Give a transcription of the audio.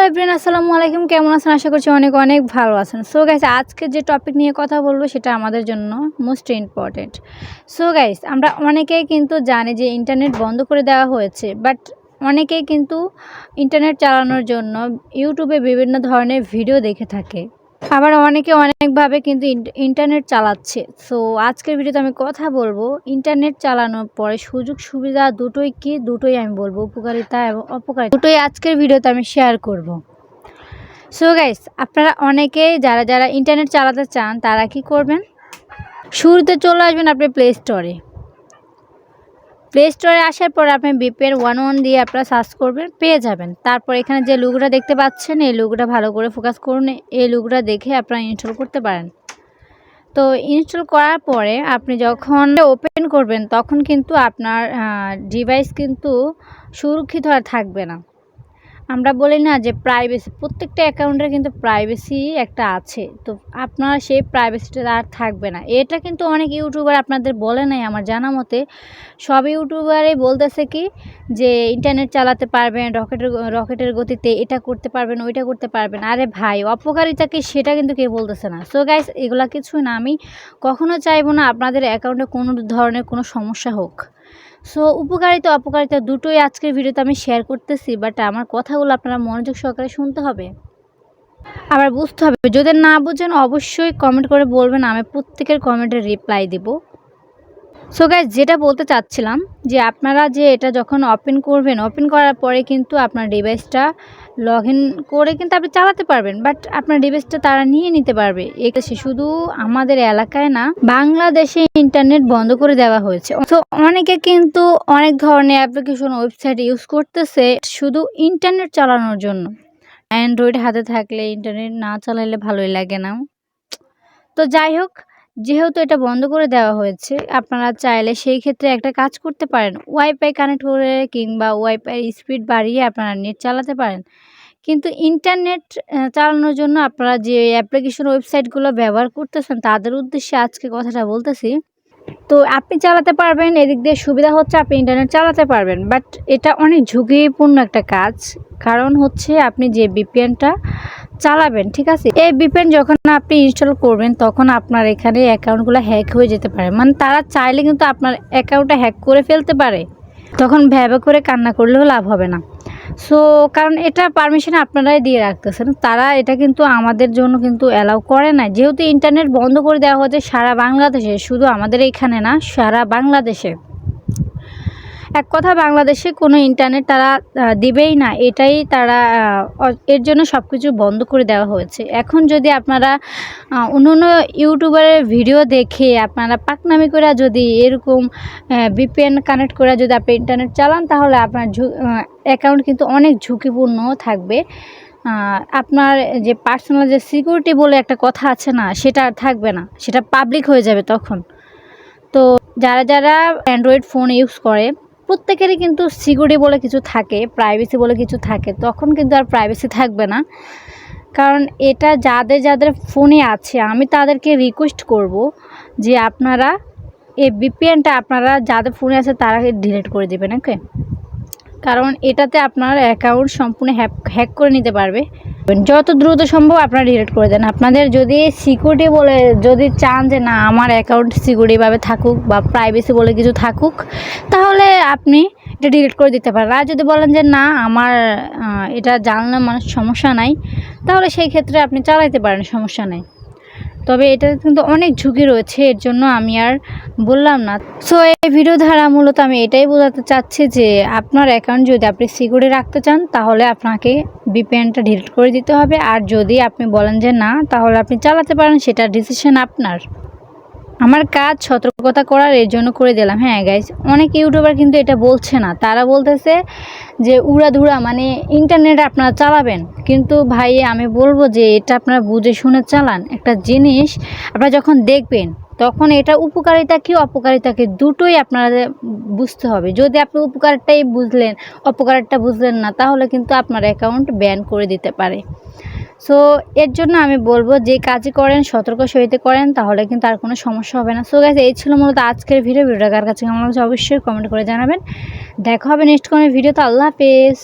Everyone, আসসালামু আলাইকুম। কেমন আছেন? আশা করছি অনেক অনেক ভালো আছেন। সো গাইস, আজকে যে টপিক নিয়ে কথা বলবো সেটা আমাদের জন্য মোস্ট ইম্পর্টেন্ট। সো গাইস, আমরা অনেকেই কিন্তু জানি যে ইন্টারনেট বন্ধ করে দেওয়া হয়েছে, বাট অনেকেই কিন্তু ইন্টারনেট চালানোর জন্য ইউটিউবে বিভিন্ন ধরনের ভিডিও দেখে থাকে। আবার অনেকে অনেকভাবে কিন্তু ইন্টারনেট চালাচ্ছে। সো আজকের ভিডিওতে আমি কথা বলবো ইন্টারনেট চালানোর পরে সুযোগ সুবিধা দুটোই কি, দুটোই আমি বলবো, উপকারিতা এবং অপকারিতা দুটোই আজকের ভিডিওতে আমি শেয়ার করব। সো গাইস, আপনারা অনেকেই যারা ইন্টারনেট চালাতে চান তারা কি করবেন, শুরুতে চলে আসবেন আপনি প্লে স্টোরে আসার পর আপনি VPN 11 দিয়ে আপনারা সার্চ করবেন, পেয়ে যাবেন। তারপর এখানে যে লোগোটা দেখতে পাচ্ছেন, এই লোগোটা ভালো করে ফোকাস করুন। এই লোগোটা দেখে আপনারা ইনস্টল করতে পারেন। তো ইনস্টল করার পরে আপনি যখন ওপেন করবেন তখন কিন্তু আপনার ডিভাইস কিন্তু সুরক্ষিত আর থাকবে না। আমরা বলি না যে প্রাইভেসি, প্রত্যেকটা অ্যাকাউন্টের কিন্তু প্রাইভেসি একটা আছে, তো আপনার সেই প্রাইভেসিটা আর থাকবে না। এটা কিন্তু অনেক ইউটিউবার আপনাদের বলে নাই, আমার জানা মতে সব ইউটিউবারই বলতেছে কি যে ইন্টারনেট চালাতে পারবেন রকেটের গতিতে, এটা করতে পারবেন, ওইটা করতে পারবেন। আরে ভাই, অপকারিতা কি সেটা কিন্তু কেউ বলতেছে না। সো গাইস, এগুলা কিছুই না। আমি কখনো চাইবো না আপনাদের অ্যাকাউন্টে কোনো ধরনের কোনো সমস্যা হোক। সো উপকারিতা অপকারিতা দুটোই আজকের ভিডিওতে আমি শেয়ার করতেছি, বাট আমার কথাগুলো আপনারা মনোযোগ সহকারে শুনতে হবে, আবার বুঝতে হবে। যদি না বুঝেন অবশ্যই কমেন্ট করে বলবেন, আমি প্রত্যেকের কমেন্টের রিপ্লাই দিব। সো গাইস, যেটা বলতে চাচ্ছিলাম যে আপনারা যে এটা যখন ওপেন করবেন, ওপেন করার পরে কিন্তু আপনার ডিভাইসটা লগ ইন করে কিন্তু আপনি চালাতে পারবেন, বাট আপনার ডিভাইসটা তারা নিয়ে নিতে পারবে। এটা শুধু আমাদের এলাকায় না, বাংলাদেশে ইন্টারনেট বন্ধ করে দেওয়া হয়েছে। তো অনেকে কিন্তু অনেক ধরনের অ্যাপ্লিকেশন ওয়েবসাইট ইউজ করতেছে শুধু ইন্টারনেট চালানোর জন্য। অ্যান্ড্রয়েড হাতে থাকলে ইন্টারনেট না চালালে ভালোই লাগে না। তো যাই হোক, যেহেতু এটা বন্ধ করে দেওয়া হয়েছে, আপনারা চাইলে সেই ক্ষেত্রে একটা কাজ করতে পারেন, ওয়াইফাই কানেক্ট করে কিংবা ওয়াইফাই স্পিড বাড়িয়ে আপনারা নেট চালাতে পারেন। কিন্তু ইন্টারনেট চালানোর জন্য আপনারা যে অ্যাপ্লিকেশন ওয়েবসাইটগুলো ব্যবহার করতেছেন তাদের উদ্দেশ্যে আজকে কথাটা বলতেছি। তো আপনি চালাতে পারবেন, এদিক দিয়ে সুবিধা হচ্ছে আপনি ইন্টারনেট চালাতে পারবেন, বাট এটা অনেক ঝুঁকিপূর্ণ একটা কাজ। কারণ হচ্ছে আপনি যে VPNটা চালাবেন, ঠিক আছে, এই VPN যখন আপনি ইনস্টল করবেন তখন আপনার এখানে অ্যাকাউন্টগুলো হ্যাক হয়ে যেতে পারে। মানে তারা চাইলে কিন্তু আপনার অ্যাকাউন্টটা হ্যাক করে ফেলতে পারে, তখন ভ্যাবে করে কান্না করলেও লাভ হবে না। সো কারণ এটা পারমিশন আপনারাই দিয়ে রাখতেছেন, তারা এটা কিন্তু আমাদের জন্য কিন্তু অ্যালাউ করে না। যেহেতু ইন্টারনেট বন্ধ করে দেওয়া হচ্ছে সারা বাংলাদেশে, শুধু আমাদের এখানে না, সারা বাংলাদেশে। এক কথা, বাংলাদেশে কোনো ইন্টারনেট তারা দিবেই না, এটাই তারা এর জন্য সব কিছু বন্ধ করে দেওয়া হয়েছে। এখন যদি আপনারা অন্য ইউটিউবারের ভিডিও দেখে আপনারা পাকনামি করে যদি এরকম VPN কানেক্ট করে যদি আপনি ইন্টারনেট চালান, তাহলে আপনার অ্যাকাউন্ট কিন্তু অনেক ঝুঁকিপূর্ণ থাকবে। আপনার যে পার্সোনাল যে সিকিউরিটি বলে একটা কথা আছে না, সেটা আর থাকবে না, সেটা পাবলিক হয়ে যাবে তখন। তো যারা অ্যান্ড্রয়েড ফোন ইউজ করে প্রত্যেকেরই কিন্তু সিকিউরিটি বলে কিছু থাকে, প্রাইভেসি বলে কিছু থাকে, তখন কিন্তু আর প্রাইভেসি থাকবে না। কারণ এটা যাদের ফোনে আছে, আমি তাদেরকে রিকোয়েস্ট করব যে আপনারা এই VPNটা আপনারা যাদের ফোনে আছে তারা ডিলিট করে দেবেন, ওকে? কারণ এটাতে আপনার অ্যাকাউন্ট সম্পূর্ণ হ্যাক করে নিতে পারবে। যত দ্রুত সম্ভব আপনারা ডিলিট করে দেন। আপনাদের যদি সিকিউরিটি বলে যদি চান যে না আমার অ্যাকাউন্ট সিকিউরিটিভাবে থাকুক বা প্রাইভেসি বলে কিছু থাকুক, তাহলে আপনি এটা ডিলিট করে দিতে পারেন। আর যদি বলেন যে না আমার এটা জানলে মানুষ সমস্যা নাই, তাহলে সেই ক্ষেত্রে আপনি চালাইতে পারেন, সমস্যা নেই। তবে এটা কিন্তু অনেক ঝুঁকি রয়েছে, এর জন্য আমি আর বললাম না। সো এই ভিডিও দ্বারা মূলত আমি এটাই বোঝাতে চাচ্ছি যে আপনার অ্যাকাউন্ট যদি আপনি সিকিউরিটি রাখতে চান তাহলে আপনাকে VPNটা ডিলিট করে দিতে হবে। আর যদি আপনি বলেন যে না, তাহলে আপনি চালাতে পারেন, সেটা ডিসিশন আপনার। আমার কাজ সতর্কতা করার, এর জন্য করে দিলাম। হ্যাঁ গাইজ, অনেক ইউটিউবার কিন্তু এটা বলছে না, তারা বলতেছে যে উড়াধুরা মানে ইন্টারনেট আপনারা চালাবেন। কিন্তু ভাই আমি বলবো যে এটা আপনারা বুঝে শুনে চালান। একটা জিনিস আপনারা যখন দেখবেন তখন এটা উপকারিতা কি অপকারিতা কি দুটোই আপনাদের বুঝতে হবে। যদি আপনি উপকারটাই বুঝলেন, অপকারটা বুঝলেন না, তাহলে কিন্তু আপনার অ্যাকাউন্ট ব্যান করে দিতে পারে। সো এর জন্য আমি বলবো যে কাজই করেন সতর্ক সহিত করেন, তাহলে কিন্তু আর কোনো সমস্যা হবে না। সো গাইস, এই ছিল মূলত আজকের ভিডিওটা কার কাছে কেমন লাগছে অবশ্যই কমেন্ট করে জানাবেন। দেখা হবে নেক্সট কোনো ভিডিওতে। আল্লাহ হাফেজ।